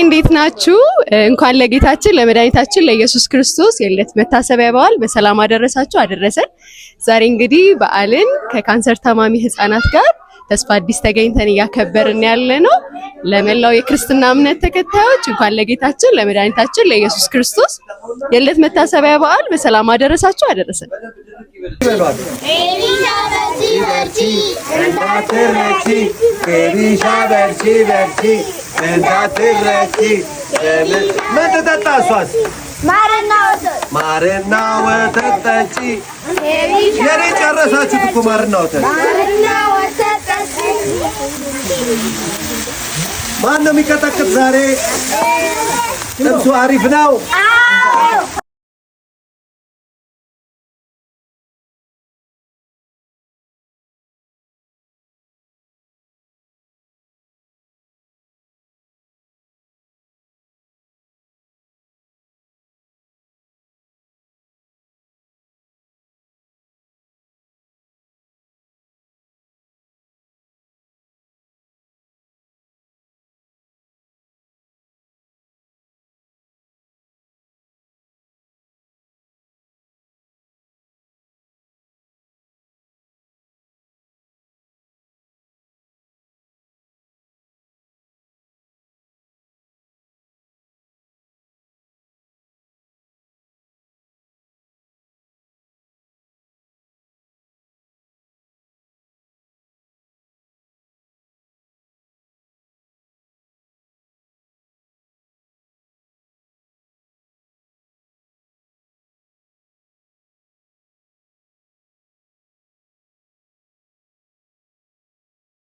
እንዴት ናችሁ? እንኳን ለጌታችን ለመድኃኒታችን ለኢየሱስ ክርስቶስ የልደት መታሰቢያ በዓል በሰላም አደረሳችሁ አደረሰን። ዛሬ እንግዲህ በዓልን ከካንሰር ታማሚ ህፃናት ጋር ተስፋ አዲስ ተገኝተን እያከበርን ያለነው ለመላው የክርስትና እምነት ተከታዮች እንኳን ለጌታችን ለመድኃኒታችን ለኢየሱስ ክርስቶስ የልደት መታሰቢያ በዓል በሰላም አደረሳችሁ አደረሰን። ማርና ወተት ጠጪ የኔ ጨረሳችሁት እኮ ማርና ወተት ማን ነው የሚቀጠቅጥ ዛሬ? ጥብሱ አሪፍ ነው።